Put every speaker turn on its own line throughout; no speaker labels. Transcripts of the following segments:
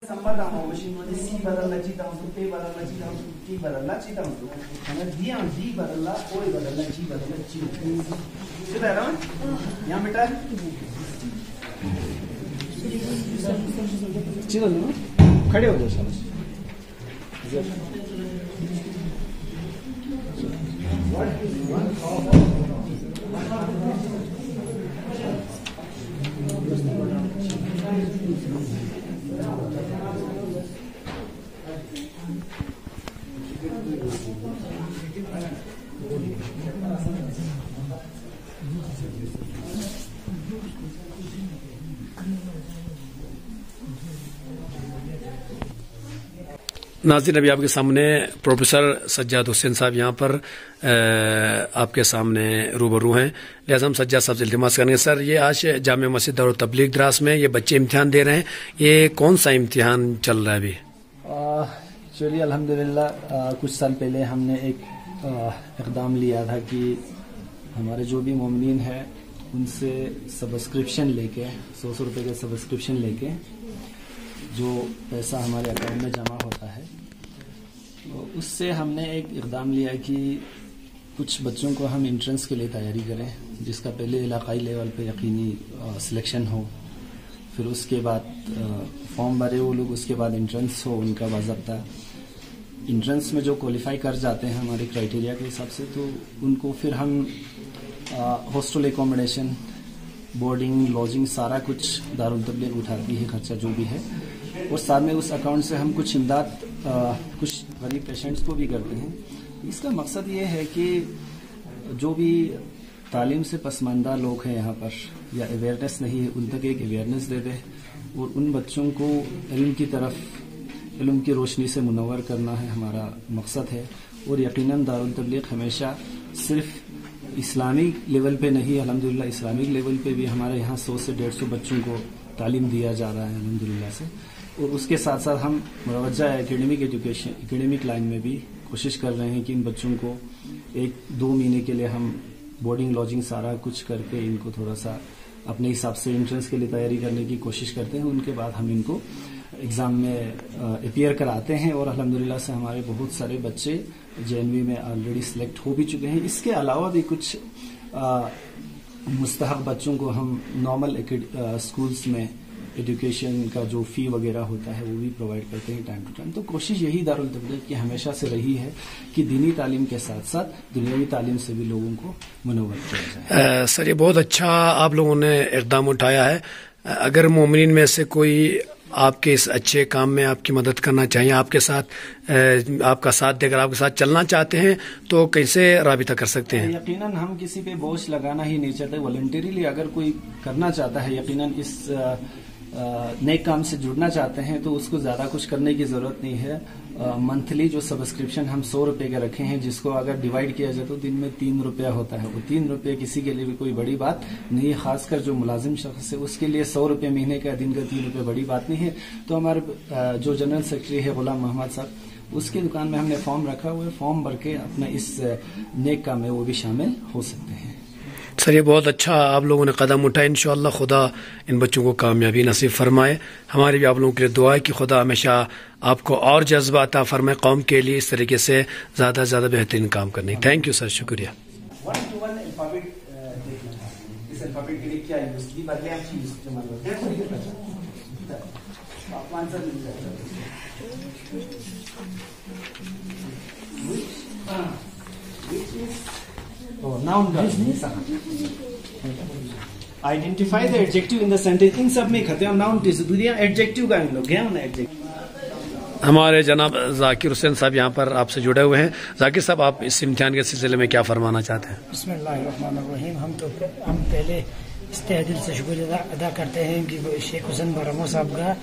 सम्बन्धमा मसिनले सी बदल्न चिताउँछु, पे बदल्न चिताउँछु, टी बदल्न चिताउँछु। अनि दिया जी बदल्ला, ओए बदल्ला, जी बदल्ला, ची। सीधा है ना? यहाँ बेटा चिल्लो लो, खड़े हो जाओ शाबाश।
नाज़रीन, अभी आपके सामने प्रोफेसर सज्जाद हुसैन साहब यहाँ पर आपके सामने रूबरू हैं। लिहाजा हम सज्जाद साहब से इल्तिमास करेंगे, सर ये आज जामिया मस्जिद दारुल तबलीग द्रास में ये बच्चे इम्तिहान दे रहे हैं, ये कौन सा इम्तिहान चल रहा है अभी?
चलिए अल्हम्दुलिल्लाह, कुछ साल पहले हमने एक इक़दाम लिया था कि हमारे जो भी मोमिनीन हैं उनसे सब्सक्रिप्शन लेके 100 रुपये का सब्सक्रिप्शन लेके जो पैसा हमारे अकाउंट में जमा होता है, तो उससे हमने एक इक़दाम लिया कि कुछ बच्चों को हम इंट्रेंस के लिए तैयारी करें, जिसका पहले इलाकाई लेवल पे यकीनी सिलेक्शन हो, फिर उसके बाद फॉर्म भरे वो लोग, उसके बाद इंट्रेंस हो उनका बाज़ाब्ता। इंट्रेंस में जो क्वालिफाई कर जाते हैं हमारे क्राइटेरिया के हिसाब से, तो उनको फिर हम हॉस्टल एकोमोडेशन, बोर्डिंग, लॉजिंग सारा कुछ दारुल तबलीग उठाती है, खर्चा जो भी है, और साथ में उस अकाउंट से हम कुछ इमदाद कुछ गरीब पेशेंट्स को भी करते हैं। इसका मकसद ये है कि जो भी तालीम से पसमानदा लोग हैं यहाँ पर या अवेयरनेस नहीं है, उन तक एक अवेयरनेस दे दे और उन बच्चों को इल्म की तरफ, इल्म की रोशनी से मुनव्वर करना है हमारा मकसद है। और यकीनन दारुल तबलीग हमेशा सिर्फ इस्लामिक लेवल पे नहीं, अल्हम्दुलिल्लाह इस्लामिक लेवल पे भी हमारे यहाँ 100 से 150 बच्चों को तालीम दिया जा रहा है अल्हम्दुलिल्लाह से। और उसके साथ साथ हम मुतवज्जा एकेडमिक एजुकेशन, एकेडमिक लाइन में भी कोशिश कर रहे हैं कि इन बच्चों को 1-2 महीने के लिए हम बोर्डिंग, लॉजिंग सारा कुछ करके इनको थोड़ा सा अपने हिसाब से एंट्रेंस के लिए तैयारी करने की कोशिश करते हैं। उनके बाद हम इनको एग्ज़ाम में अपीयर कराते हैं और अल्हम्दुलिल्लाह से हमारे बहुत सारे बच्चे JNV में ऑलरेडी सिलेक्ट हो भी चुके हैं। इसके अलावा भी कुछ मुस्तहक बच्चों को हम नॉर्मल स्कूल्स में एजुकेशन का जो फ़ी वगैरह होता है वो भी प्रोवाइड करते हैं टाइम टू टाइम। तो कोशिश यही दारुल तबलीग की हमेशा से रही है कि दीनी तालीम के साथ साथ दुनियावी तालीम से भी लोगों को मुनव्वर किया जाए।
सर ये बहुत अच्छा आप लोगों ने इक़दाम उठाया है। अगर मोमिनीन में से कोई आपके इस अच्छे काम में आपकी मदद करना चाहिए, आपके साथ आपका साथ देकर आपके साथ चलना चाहते हैं, तो कैसे राबिता कर सकते हैं?
यकीनन हम किसी पे बोझ लगाना ही नहीं चाहते। वॉलंटरीली अगर कोई करना चाहता है, यकीनन इस नेक काम से जुड़ना चाहते हैं, तो उसको ज्यादा कुछ करने की जरूरत नहीं है। मंथली जो सब्सक्रिप्शन हम 100 रुपए का रखे हैं, जिसको अगर डिवाइड किया जाए तो दिन में 3 रुपया होता है। वो 3 रुपये किसी के लिए भी कोई बड़ी बात नहीं है, खासकर जो मुलाजिम शख्स है उसके लिए 100 रुपये महीने का, दिन का 3 रुपये बड़ी बात नहीं है। तो हमारे जो जनरल सेक्रेटरी है गुलाम मोहम्मद साहब, उसकी दुकान में हमने फॉर्म रखा हुआ है, फॉर्म भर के अपना इस नेक काम में वो भी शामिल हो सकते हैं।
सर ये बहुत अच्छा आप लोगों ने कदम उठाया। इंशाअल्लाह खुदा इन बच्चों को कामयाबी नसीब फरमाए। हमारी भी आप लोगों के लिए दुआ है कि खुदा हमेशा आपको और जज्बा अता फरमाए कौम के लिए इस तरीके से ज़्यादा से ज़्यादा बेहतरीन काम करने। थैंक यू सर, शुक्रिया।
Identify the adjective in the sentence. इन सब में खत्म नाउन दुनिया एडजेक्टिव का हम लोग गया ना एडजेक्टिव।
हमारे जनाब जाकिर हुसैन साहब यहाँ पर आपसे जुड़े हुए हैं। जाकिर साहब, आप इस इम्तिहान के सिलसिले में क्या फरमाना चाहते हैं?
बिस्मिल्लाहिर्रहमानिर्रहीम। हम पहले इस्ते दिल से शुक्रिया अदा करते हैं कि शेख हुसैन बरमो साहब का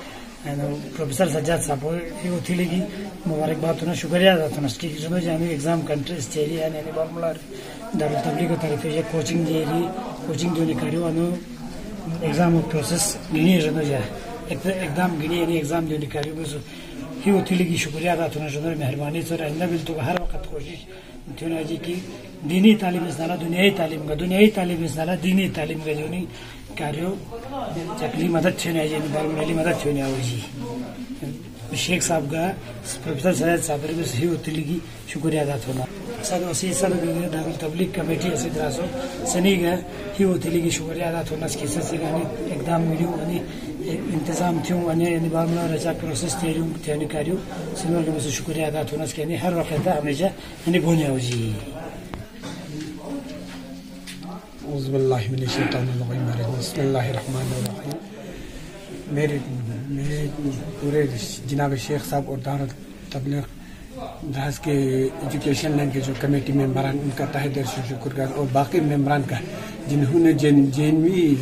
प्रोफेसर सज्जाद साहब की मुबारकबाद होना शुक्रिया अदा होना कि हमें एग्जाम कंट्रीज चाहिए यानी बारमूला दारुल तबलीग तरफ ये कोचिंग दिए कोचिंग जो निकालो अनु एग्जाम प्रोसेस गिनी रनो जा एकदम गिनी यानी एग्जाम जो निकालो बस ही उथिले की शुक्रिया अदा होना शुक्र मेहरबानी सर आइंदा बिल तो हर वक्त कोशिश थोड़ा जी की दीनी तालीम इस्लाम दुनियाई तालीम इस्लाम दीनी तालीम का जो नहीं कार्यों चकली मदद छेने आई बारमूली मदद छेने आओ जी शेख साहब का प्रोफेसर सैयद साहब भी सही होती लगी शुक्रिया अदा होना सर वसी सर दारुल तबलीग कमेटी ऐसे द्रासो सनी का ही होती लगी शुक्रिया अदा होना इसके से गाने एकदम मिलियो अनि इंतजाम थियो अनि अनि बामना रजा प्रोसेस थियो त्यानी कार्य सिनो के से शुक्रिया अदा होना इसके नि हर वक्त हमेशा अनि बोनिया हो जी
बिस्मिल्लाहिर्रहमानिर्रहीम। मेरे पूरे जनाब शेख साहब और दारुल तबलीग द्रास के एजुकेशन लाइन के जो कमेटी मेंबरान उनका तहे दिल से शुक्रगुजार और बाकी मेंबरान का जिन्होंने जेएनवी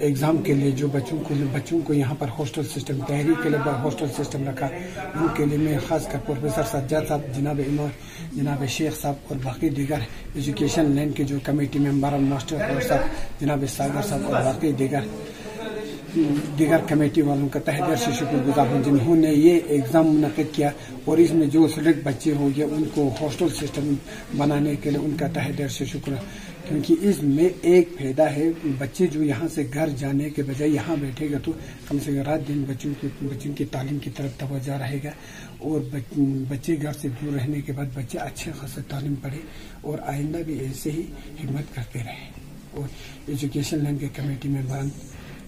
एग्ज़ाम के लिए जो बच्चों को यहाँ पर हॉस्टल सिस्टम तहरीक के लिए हॉस्टल सिस्टम रखा, उनके लिए मैं खासकर प्रोफेसर सज्जाद साहब, जनाब इमाम, जनाब शेख साहब और बाकी दीगर एजुकेशन लाइन के जो कमेटी मेंबर मास्टर साहब, जनाब सागर साहब और बाकी दीगर कमेटी वालों का तहे दिल से शुक्रगुजार हूँ जिन्होंने ये एग्ज़ाम मुनक़िद किया और इसमें जो सिलेक्ट बच्चे हो गए उनको हॉस्टल सिस्टम बनाने के लिए उनका तहे दिल से शुक्र, क्योंकि इसमें एक फायदा है, बच्चे जो यहाँ से घर जाने के बजाय यहाँ बैठेगा तो कम से कम रात दिन बच्चों की तालीम की तरफ तवज्जो रहेगा और बच्चे घर से दूर रहने के बाद बच्चे अच्छे खासे तालीम पढ़े और आइंदा भी ऐसे ही हिम्मत करते रहे। और एजुकेशन लाइन के कमेटी मेंबरान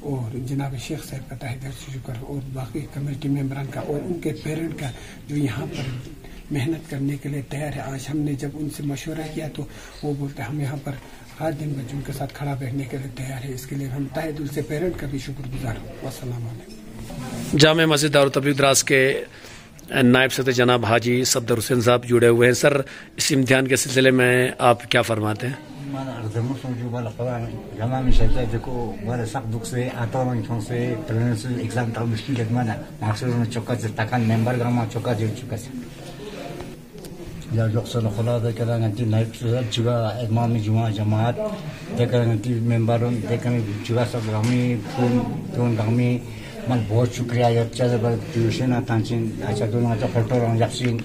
और जनाब शेख साहब का तहे दिल से शुक्र और बाकी कमेटी मेंबरान का और उनके पेरेंट का जो यहाँ पर मेहनत करने के लिए तैयार है। आज हमने जब उनसे मशवरा किया तो वो बोलते हम यहाँ पर हर दिन बच्चों के साथ खड़ा बैठने के लिए तैयार है, इसके लिए हम तहे दिल से पेरेंट का भी शुक्रगुजार हूँ। अस्सलाम वालेकुम।
जामे मस्जिद दारुल तबलीग द्रास के नायब सदर जनाब हाजी सफदर हुसैन साहब जुड़े हुए हैं। सर, इस इम्तिहान के सिलसिले में आप क्या फरमाते हैं?
Yoksa nokula da kadar nanti naib juga imam jemaat dekar nanti memberun dekar juga kami pun kami man बहुत शुक्रिया अच्छा जब ट्यूशन आतांचिन अच्छा तो ना तो फोटो रंग याक्सिन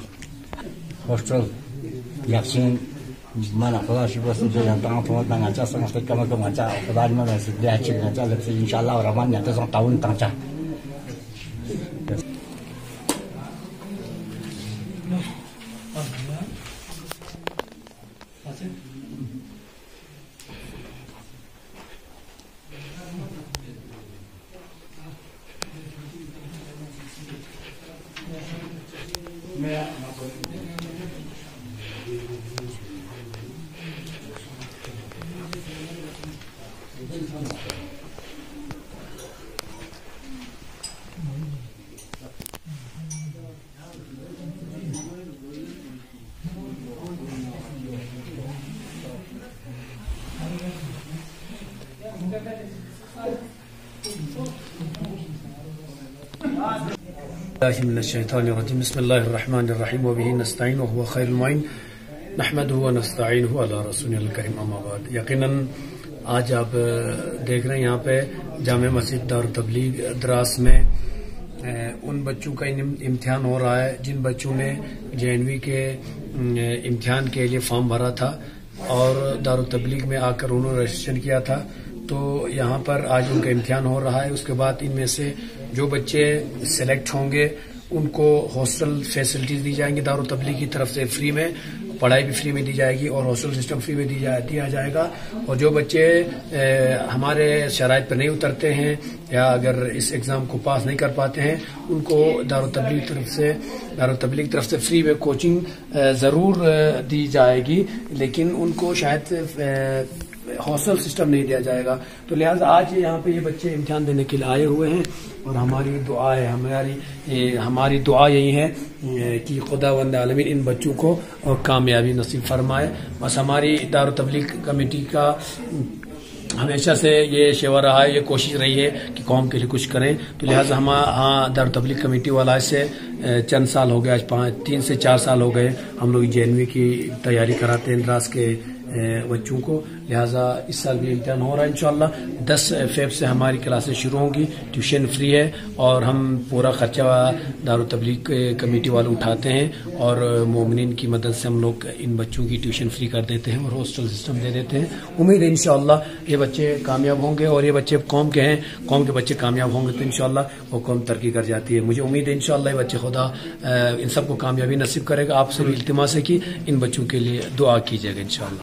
hostel याक्सिन mana kalau sih bos itu yang tengah pun tengah aja sama sekali kami aja kemudian mana sih dia cek aja lebih insyaallah orang yang tu tahun tengah.
बिस्मिल्लाहिर्रहमानिर्रहीम व बिही नस्तईन व हुवा खैरुल मुईन नहमदुहु व नस्तईनुहु अला रसूलिल करीम अम्मा बाद। यकीनन आज आप देख रहे हैं यहाँ पे जामे मस्जिद दारुल तबलीग द्रास में उन बच्चों का इम्तिहान हो रहा है जिन बच्चों ने जेएनवी के इम्तिहान के लिए फॉर्म भरा था और दारुल तबलीग में आकर उन्होंने रजिस्ट्रेशन किया था। तो यहाँ पर आज उनका इम्तिहान हो रहा है। उसके बाद इनमें से जो बच्चे सेलेक्ट होंगे उनको हॉस्टल फैसिलिटीज दी जाएंगी दारुल तबलीग की तरफ से, फ्री में पढ़ाई भी फ्री में दी जाएगी और हॉस्टल सिस्टम फ्री में दिया जाएगा। और जो बच्चे हमारे शराइत पर नहीं उतरते हैं या अगर इस एग्जाम को पास नहीं कर पाते हैं उनको दारुल तबलीग तरफ से फ्री में कोचिंग जरूर दी जाएगी, लेकिन उनको शायद हॉस्टल सिस्टम नहीं दिया जाएगा। तो लिहाजा आज यहाँ पे ये बच्चे इम्तिहान देने के लिए आए हुए हैं और हमारी दुआ है, हमारी दुआ यही है कि खुदावंद आलमीन इन बच्चों को कामयाबी नसीब फरमाए। बस हमारी दारुल तबलीग कमेटी का हमेशा से ये शेवा रहा है, ये कोशिश रही है कि कौम के लिए कुछ करें। तो लिहाजा हम दारुल तबलीग कमेटी वाला से चंद साल हो गए, आज 3 से 4 साल हो गए हम लोग जेएनवी की तैयारी कराते हैं द्रास के بچوں کو. لہٰذا اس سال بھی امتحان ہو رہا ہے انشاءاللہ. 10 فیب سے ہماری کلاسیں شروع ہوں گی. ٹیوشن فری ہے اور ہم پورا خرچہ دارالتبلیغ کمیٹی والے اٹھاتے ہیں اور مومنین کی مدد سے ہم لوگ ان بچوں کی ٹیوشن فری کر دیتے ہیں اور ہاسٹل سسٹم دے دیتے ہیں. امید ہے انشاءاللہ یہ بچے کامیاب ہوں گے اور یہ بچے قوم کے ہیں. قوم کے بچے کامیاب ہوں گے تو انشاءاللہ وہ قوم ترقی کر جاتی ہے. مجھے امید ہے انشاءاللہ یہ بچے خدا ان سب کو کامیابی نصیب کرے گا. آپ سے بھی التماس ہے کہ ان بچوں کے لیے دعا کیجیے گا انشاءاللہ.